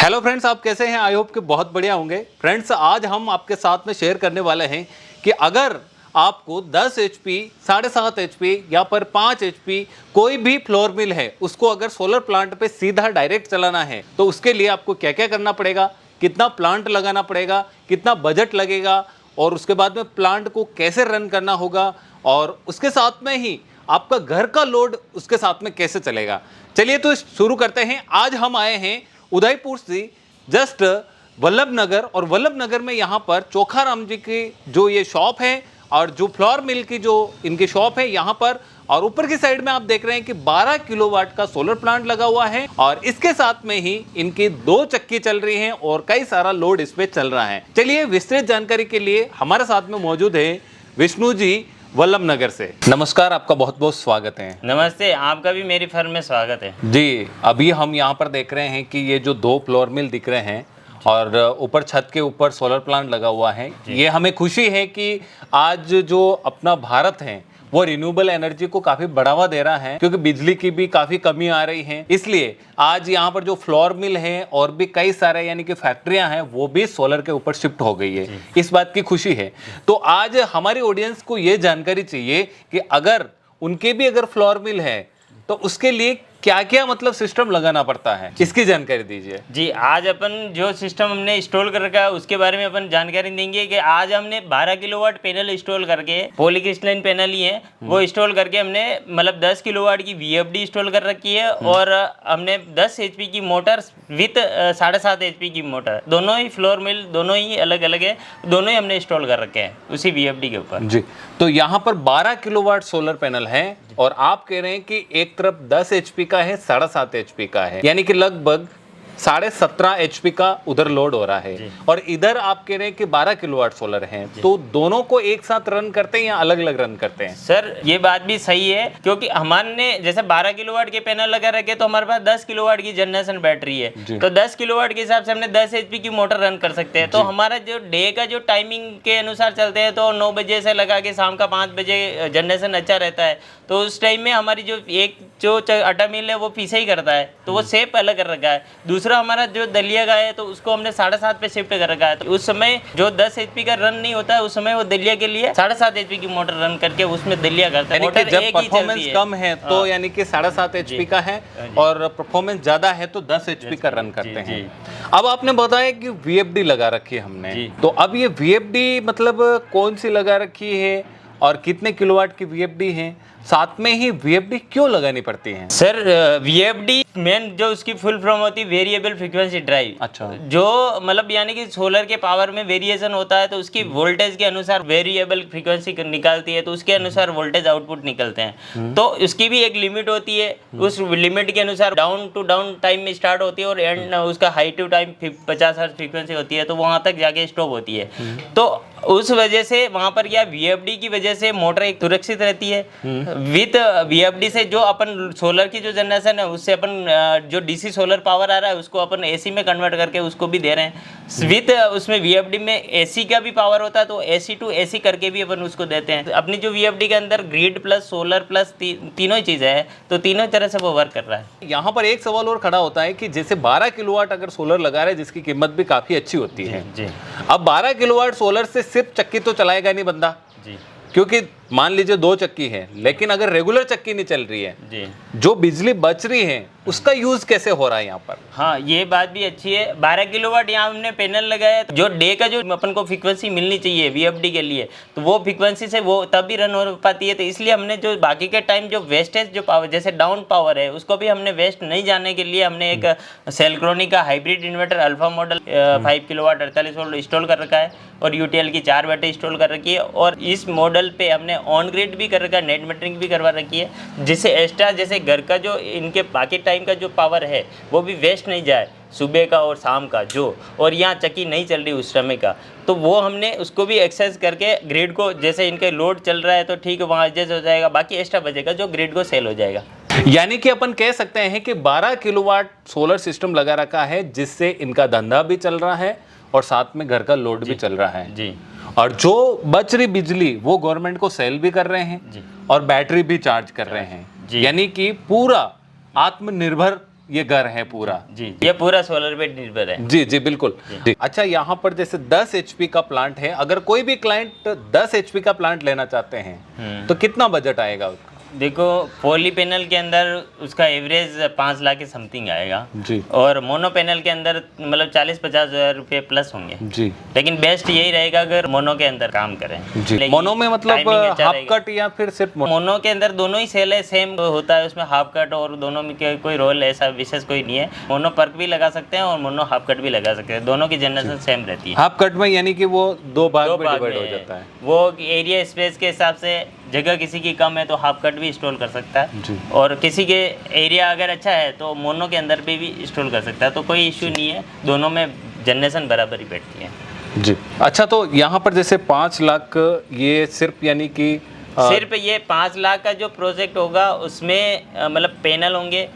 Hello friends, आप कैसे हैं? आई होप कि बहुत बढ़िया होंगे। फ्रेंड्स, आज हम आपके साथ में शेयर करने वाले हैं कि अगर आपको 10 HP, 7.5 HP या पर 5 HP कोई भी फ्लोर मिल है, उसको अगर सोलर प्लांट पे सीधा डायरेक्ट चलाना है तो उसके लिए आपको क्या क्या करना पड़ेगा, कितना प्लांट लगाना पड़ेगा, कितना बजट लगेगा और उसके बाद में प्लांट को कैसे रन करना होगा और उसके साथ में ही आपका घर का लोड उसके साथ में कैसे चलेगा। चलिए तो शुरू करते हैं। आज हम आए हैं उदयपुर से जस्ट वल्लभ नगर, और वल्लभ नगर में यहाँ पर चोखाराम जी की जो ये शॉप है और जो फ्लोर मिल की जो इनकी शॉप है यहाँ पर, और ऊपर की साइड में आप देख रहे हैं कि 12 किलोवाट का सोलर प्लांट लगा हुआ है और इसके साथ में ही इनकी 2 चक्की चल रही हैं और कई सारा लोड इस पे चल रहा है। चलिए विस्तृत जानकारी के लिए हमारे साथ में मौजूद है विष्णु जी वल्लभ नगर से। नमस्कार, आपका बहुत बहुत स्वागत है। नमस्ते, आपका भी मेरी फर्म में स्वागत है जी। अभी हम यहाँ पर देख रहे हैं कि ये जो 2 फ्लोर मिल दिख रहे हैं और ऊपर छत के ऊपर सोलर प्लांट लगा हुआ है। ये हमें खुशी है कि आज जो अपना भारत है वो रिन्यूएबल एनर्जी को काफी बढ़ावा दे रहा है, क्योंकि बिजली की भी काफी कमी आ रही है। इसलिए आज यहाँ पर जो फ्लोर मिल है और भी कई सारे यानी कि फैक्ट्रियां हैं वो भी सोलर के ऊपर शिफ्ट हो गई है। इस बात की खुशी है। तो आज हमारी ऑडियंस को ये जानकारी चाहिए कि अगर उनके भी अगर फ्लोर मिल है तो उसके लिए क्या क्या मतलब सिस्टम लगाना पड़ता है, इसकी जानकारी दीजिए। जी। आज अपन जो सिस्टम हमने इंस्टॉल कर रखा है उसके बारे में अपन जानकारी देंगे कि आज हमने 12 किलोवाट पैनल इंस्टॉल करके, पॉलीक्रिस्टलाइन पैनल ही है वो इंस्टॉल करके हमने मतलब 10 किलोवाट की VFD इंस्टॉल कर रखी है और हमने 10 HP की मोटर विथ 7.5 HP की मोटर, दोनों ही फ्लोर मिल दोनों ही अलग अलग है, दोनों ही हमने इंस्टॉल कर रखे हैं उसी VFD के ऊपर। जी। तो यहाँ पर 12 किलोवाट सोलर पैनल है और आप कह रहे हैं कि एक तरफ 10 HP का है, 7.5 HP का है, यानी कि लगभग 17.5 HP का उधर लोड हो रहा है और इधर आप कह रहे हैं कि 12 किलोवाट सोलर है। तो दोनों को एक साथ रन करते हैं या अलग अलग रन करते हैं? सर ये बात भी सही है, क्योंकि हमारे जैसे 12 किलोवाट के पैनल लगा रखे तो हमारे पास 10 किलोवाट की जनरेशन बैटरी है, तो 10 किलोवाट के हिसाब से हमने 10 HP की मोटर रन कर सकते हैं। तो हमारा जो डे का जो टाइमिंग के अनुसार चलते हैं तो 9 बजे से लगा के शाम का 5 बजे जनरेशन अच्छा रहता है। तो उस टाइम में हमारी जो आटा मिल है वो पीछे ही करता है, तो वो सेप अलग कर रखा है। दूसरा हमारा जो दलिया का है तो उसको हमने 7.5 पे शिफ्ट कर रखा है। तो उस समय जो 10 HP का रन नहीं होता है उस समय वो दलिया के लिए 7.5 HP की मोटर रन करके उसमें दलिया करता है। मोटर जब एक ही परफॉर्मेंस कम है तो यानी कि 7.5 HP का है और परफॉर्मेंस ज्यादा है तो 10 HP का रन करते हैं। अब आपने बताया कि VFD लगा रखी है हमने, तो अब ये VFD मतलब कौन सी लगा रखी है और कितने किलोवाट की VFD है, साथ में ही VFD क्यों लगानी पड़ती है? सर VFD मेन जो उसकी फुल फॉर्म होती है वेरिएबल फ्रीक्वेंसी ड्राइव। अच्छा। जो मतलब यानी कि सोलर के पावर में वेरिएशन होता है तो उसकी वोल्टेज के अनुसार वेरिएबल फ्रीक्वेंसी निकालती है, तो उसके अनुसार वोल्टेज आउटपुट निकलते हैं। तो उसकी भी एक लिमिट होती है, उस लिमिट के अनुसार डाउन टू डाउन टाइम में स्टार्ट होती है और एंड उसका high to time 50 hertz frequency होती है, तो वहाँ तक जाके स्टॉप होती है। तो उस वजह से वहाँ पर क्या VFD की वजह से मोटर एक सुरक्षित रहती है। विथ VFD से जो अपन सोलर की जो जनरेशन है उससे अपन जो DC सोलर पावर आ रहा है उसको अपन AC में कन्वर्ट करके उसको भी दे रहे हैं। विथ उसमें VFD में AC का भी पावर होता है तो AC टू AC करके भी अपन उसको देते हैं। अपनी जो VFD के अंदर ग्रिड प्लस सोलर प्लस तीनों ही चीज़ें है, तो तीनों तरह से वो वर्क कर रहा है। यहाँ पर एक सवाल और खड़ा होता है कि जैसे 12 किलोवाट अगर सोलर लगा रहे हैं जिसकी कीमत भी काफी अच्छी होती है, जी। अब 12 किलोवाट सोलर से सिर्फ चक्की तो चलाएगा नहीं बंदा जी, क्योंकि मान लीजिए 2 चक्की है, लेकिन अगर रेगुलर चक्की नहीं चल रही है जी, जो बिजली बच रही है उसका यूज कैसे हो रहा है यहाँ पर? हाँ ये बात भी अच्छी है। 12 किलोवाट यहाँ हमने पैनल लगाया तो जो डे का जो अपन को फ्रीक्वेंसी मिलनी चाहिए VFD के लिए, तो वो फ्रीक्वेंसी से वो तब भी रन हो पाती है। तो इसलिए हमने जो बाकी के टाइम जो वेस्टेज जो पावर जैसे डाउन पावर है उसको भी हमने वेस्ट नहीं जाने के लिए हमने एक सेलक्रोनी का hybrid inverter alpha model 5 kilowatt 48 volt install कर रखा है और UTL की 4 बैटरी इंस्टॉल कर रखी है। और इस मॉडल पे हमने ऑन ग्रिड भी कर रखा है, नेट मीटरिंग भी करवा रखी है, जिससे एक्स्ट्रा जैसे घर का जो इनके बाकी टाइम का जो पावर है वो भी वेस्ट नहीं जाए, सुबह का और शाम का जो, और यहाँ चक्की नहीं चल रही उस समय का, तो वो हमने उसको भी एक्सेस करके ग्रिड को जैसे इनके लोड चल रहा है तो ठीक है वहाँ एडजस्ट हो जाएगा, बाकी एक्स्ट्रा बचेगा जो ग्रिड को सेल हो जाएगा। यानी कि अपन कह सकते हैं कि 12 किलोवाट सोलर सिस्टम लगा रखा है जिससे इनका धंधा भी चल रहा है और साथ में घर का लोड भी चल रहा है जी। और जो बच रही बिजली वो गवर्नमेंट को सेल भी कर रहे हैं और बैटरी भी चार्ज कर रहे हैं, यानी कि पूरा आत्मनिर्भर ये घर है पूरा। जी, ये पूरा सोलर पे निर्भर है। जी जी बिल्कुल जी। अच्छा, यहाँ पर जैसे 10 HP का प्लांट है, अगर कोई भी क्लाइंट 10 HP का प्लांट लेना चाहते हैं तो कितना बजट आएगा उसका? देखो, पॉली पैनल के अंदर उसका एवरेज 5 लाख के समथिंग आएगा जी। और मोनो पैनल के अंदर मतलब 40-50 हज़ार रुपये प्लस होंगे जी। लेकिन बेस्ट यही रहेगा अगर मोनो के अंदर काम करें। जी। मोनो में मतलब timing अच्छा हाफ रहेगा। कट या फिर सिर्फ मोनो के अंदर दोनों ही सेल है, सेम होता है उसमें हाफ कट और दोनों में कोई रोल ऐसा विशेष कोई नहीं है। मोनो पर्क भी लगा सकते हैं और मोनो हाफ कट भी लगा सकते हैं, दोनों की जनरेशन सेम रहती है। हाफ कट में यानी कि वो दो भाग दो में भाग डिवाइड में हो है। जाता है। वो एरिया स्पेस के हिसाब से जगह किसी की कम है तो हाफ कट भी इंस्टॉल कर सकता है जी। और किसी के एरिया अगर अच्छा है तो मोनो के अंदर भी इंस्टॉल कर सकता है, तो कोई इश्यू नहीं है, दोनों में जनरेशन बराबर ही बैठती है। जी। अच्छा, तो यहाँ पर जैसे 5 लाख ये सिर्फ यानी कि सिर्फ ये 5 लाख का जो प्रोजेक्ट होगा उसमें मतलब पैनल होंगे,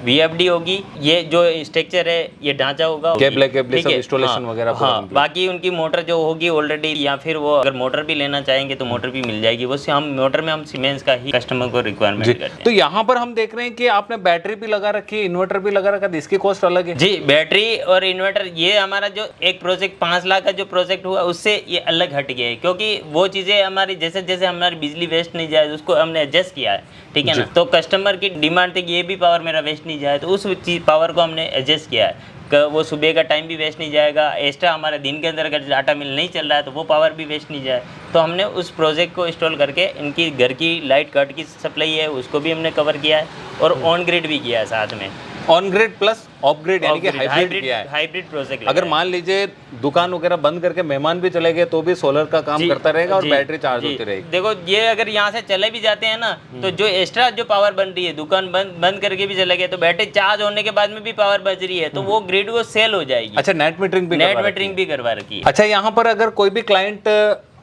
VFD होगी, ये जो स्ट्रक्चर है ये ढांचा होगा, केबल केबल ठीक सब है? इंस्टॉलेशन हाँ, वगैरह पूरा हाँ, complete। बाकी उनकी मोटर जो होगी ऑलरेडी, या फिर वो अगर मोटर भी लेना चाहेंगे तो मोटर भी मिल जाएगी। वो हम मोटर में हम सीमेंस का ही कस्टमर को रिक्वायरमेंट जी। करते हैं। तो यहाँ पर हम देख रहे हैं कि आपने बैटरी भी लगा रखी है, इन्वर्टर भी लगा रखा है, इसकी कॉस्ट अलग है। जी, बैटरी और इन्वर्टर, ये हमारा जो एक प्रोजेक्ट 5 लाख का जो प्रोजेक्ट हुआ उससे ये अलग हट गया है, क्योंकि वो चीज़ें हमारी जैसे जैसे हमारी बिजली वेस्ट नहीं जाए उसको हमने एडजस्ट किया है, ठीक है ना। तो कस्टमर की डिमांड थी कि ये भी पावर मेरा वेस्ट नहीं जाए, तो उस पावर को हमने एडजस्ट किया है कि वो सुबह का टाइम भी वेस्ट नहीं जाएगा, एक्स्ट्रा हमारे दिन के अंदर अगर डाटा मिल नहीं चल रहा है तो वो पावर भी वेस्ट नहीं जाए। तो हमने उस प्रोजेक्ट को इंस्टॉल करके इनकी घर की लाइट कट की सप्लाई है उसको भी हमने कवर किया है और ऑन ग्रिड भी किया है साथ में। On grid plus of grid यानी कि हाइब्रिड किया है। Hybrid project. अगर मान लीजिए दुकान वगैरह बंद करके मेहमान भी चले गए तो भी सोलर का काम करता रहेगा और बैटरी चार्ज होती रहेगी। देखो, ये अगर यहाँ से चले भी जाते हैं ना तो जो एक्स्ट्रा जो पावर बन रही है, दुकान बंद करके भी चले गए तो बैटरी चार्ज होने के बाद में भी पावर बच रही है, तो वो ग्रिड को सेल हो जाएगी। अच्छा, नेट मीटरिंग भी करवा रखी है। अच्छा, यहाँ पर अगर कोई भी क्लाइंट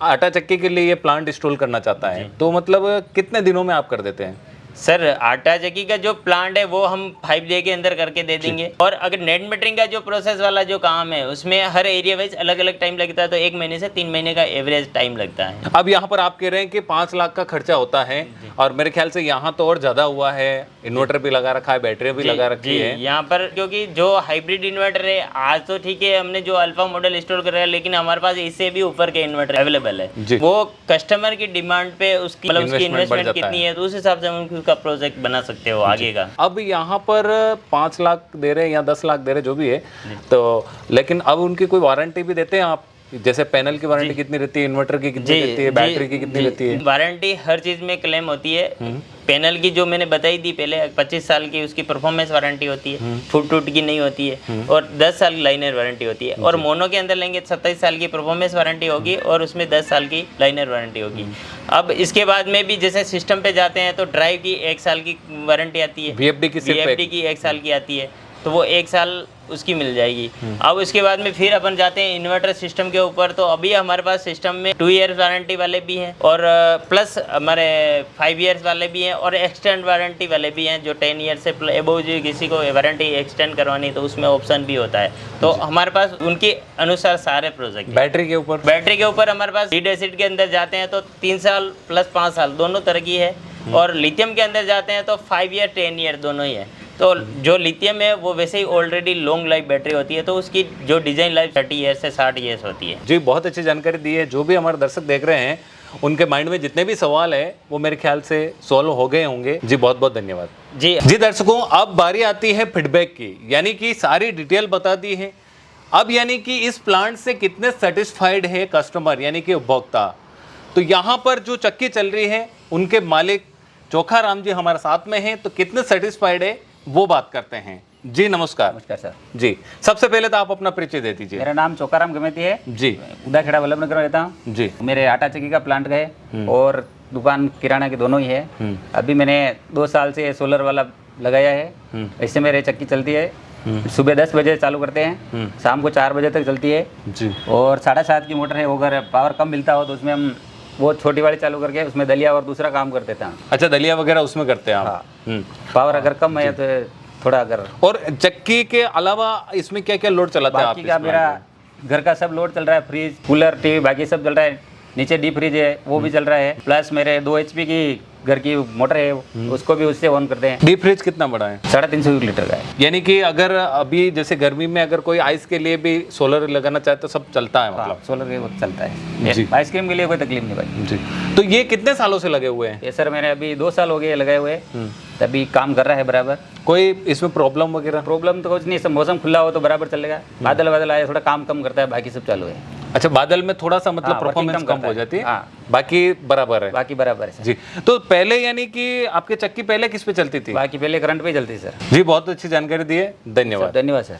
आटा चक्की के लिए ये प्लांट इंस्टॉल करना चाहता है तो मतलब कितने दिनों में आप कर देते हैं? सर, आटा चक्की का जो प्लांट है वो हम 5 डे के अंदर करके दे देंगे, और अगर नेट मीटरिंग का जो प्रोसेस वाला जो काम है उसमें हर एरिया वाइज अलग अलग टाइम लगता है, तो 1 महीने से 3 महीने का एवरेज टाइम लगता है। अब यहाँ पर आप कह रहे हैं कि 5 लाख का खर्चा होता है और मेरे ख्याल से यहाँ तो और ज्यादा हुआ है, इन्वर्टर भी लगा रखा है, बैटरी भी लगा रखी है यहाँ पर, क्योंकि जो हाइब्रिड इन्वर्टर है आज तो ठीक है हमने जो अल्फा मॉडल इंस्टॉल कर रहा है, लेकिन हमारे पास इससे भी ऊपर के इन्वर्टर अवेलेबल है। वो कस्टमर की डिमांड पे उसकी मतलब उसकी इन्वेस्टमेंट कितनी है तो उस हिसाब से हम उसका प्रोजेक्ट बना सकते हो आगे का। अब यहाँ पर 5 लाख दे रहे हैं या 10 लाख दे रहे, जो भी है, तो लेकिन अब उनकी कोई वारंटी भी देते हैं आप? जैसे पैनल की वारंटी कितनी रहती है, इन्वर्टर की कितनी रहती है, बैटरी की कितनी रहती है? वारंटी हर चीज में क्लेम होती है। पैनल की जो मैंने बताई थी पहले 25 साल की उसकी परफॉर्मेंस वारंटी होती है, फूट टूट की नहीं होती है, और 10 साल की लाइनर वारंटी होती है। और मोनो के अंदर लेंगे 27 साल की परफॉर्मेंस वारंटी होगी और उसमें 10 साल की लाइनर वारंटी होगी। अब इसके बाद में भी जैसे सिस्टम पे जाते हैं तो ड्राइव की 1 साल की वारंटी आती है, VFD की 1 साल की आती है, तो वो 1 साल उसकी मिल जाएगी। अब उसके बाद में फिर अपन जाते हैं इन्वर्टर सिस्टम के ऊपर, तो अभी हमारे पास सिस्टम में 2 ईयर्स वारंटी वाले भी हैं और प्लस हमारे 5 ईयर्स वाले भी हैं और एक्सटेंड वारंटी वाले भी हैं, जो 10 ईयर से एबोव जो किसी को वारंटी एक्सटेंड करवानी तो उसमें ऑप्शन भी होता है। तो हमारे पास उनके अनुसार सारे प्रोजेक्ट। बैटरी के ऊपर हमारे पास लीड एसिड के अंदर जाते हैं तो 3 साल प्लस 5 साल दोनों तरह की है, और लिथियम के अंदर जाते हैं तो 5 ईयर 10 ईयर दोनों ही है। तो जो लिथियम है वो वैसे ही ऑलरेडी लॉन्ग लाइफ बैटरी होती है, तो उसकी जो डिजाइन लाइफ 30 ईयर्स से 60 ईयर्स होती है। जी, बहुत अच्छी जानकारी दी है। जो भी हमारे दर्शक देख रहे हैं उनके माइंड में जितने भी सवाल है वो मेरे ख्याल से सॉल्व हो गए होंगे। जी, बहुत बहुत धन्यवाद। जी दर्शकों, अब बारी आती है फीडबैक की, यानी कि सारी डिटेल बता दी है। अब यानी कि इस प्लांट से कितने सेटिस्फाइड है कस्टमर यानी कि उपभोक्ता। तो यहाँ पर जो चक्की चल रही है उनके मालिक चोखा राम जी हमारे साथ में हैं, तो कितने सेटिस्फाइड है वो बात करते हैं। जी नमस्कार। नमस्कार सर जी, सबसे पहले तो आप अपना परिचय दे दीजिए। मेरा नाम चोकाराम गमेती है जी, उदाखेड़ा वल्लभनगर में रहता हूँ जी। मेरे आटा चक्की का प्लांट है और दुकान किराना के दोनों ही है। अभी मैंने 2 साल से सोलर वाला लगाया है। इससे मेरी चक्की चलती है, सुबह 10 बजे चालू करते हैं, शाम को 4 बजे तक चलती है जी। और 7.5 की मोटर है, वो अगर पावर कम मिलता हो तो उसमें हम वो छोटी वाली चालू करके उसमें दलिया और दूसरा काम कर देते हैं। अच्छा, दलिया वगैरह उसमें करते हैं आप? हाँ। पावर अगर कम है तो थोड़ा अगर। और चक्की के अलावा इसमें क्या क्या लोड चलाता है बाकी का मेरा घर का सब लोड चल रहा है, फ्रिज कूलर टीवी बाकी सब चल रहा है। नीचे डीप फ्रिज है वो भी चल रहा है, प्लस मेरे 2 HP की घर की मोटर है उसको भी उससे ऑन करते हैं। डीप फ्रिज कितना बड़ा है? 350 लीटर का है। यानी कि अगर अभी जैसे गर्मी में अगर कोई आइस के लिए भी सोलर लगाना चाहे तो सब चलता है मतलब? सोलर के वक्त चलता जी। है, आइसक्रीम के लिए कोई तकलीफ नहीं भाई। जी। तो ये कितने सालों से लगे हुए हैं? ये सर मैंने अभी 2 साल हो गए लगाए हुए, तभी काम कर रहा है बराबर। कोई इसमें प्रॉब्लम वगैरह? प्रॉब्लम तो कुछ नहीं, सब मौसम खुला हो तो बराबर चलेगा। बादल बादल आए थोड़ा काम कम करता है, बाकी सब चालू है। अच्छा, बादल में थोड़ा सा मतलब हाँ, परफॉर्मेंस working कम करता हो है। जाती है, हाँ। बाकी बराबर है। बाकी बराबर है सर। जी। तो पहले यानी कि आपकी चक्की पहले किस पे चलती थी? बाकी पहले करंट पे ही चलती है सर। जी, बहुत अच्छी जानकारी दी है, धन्यवाद। धन्यवाद सर।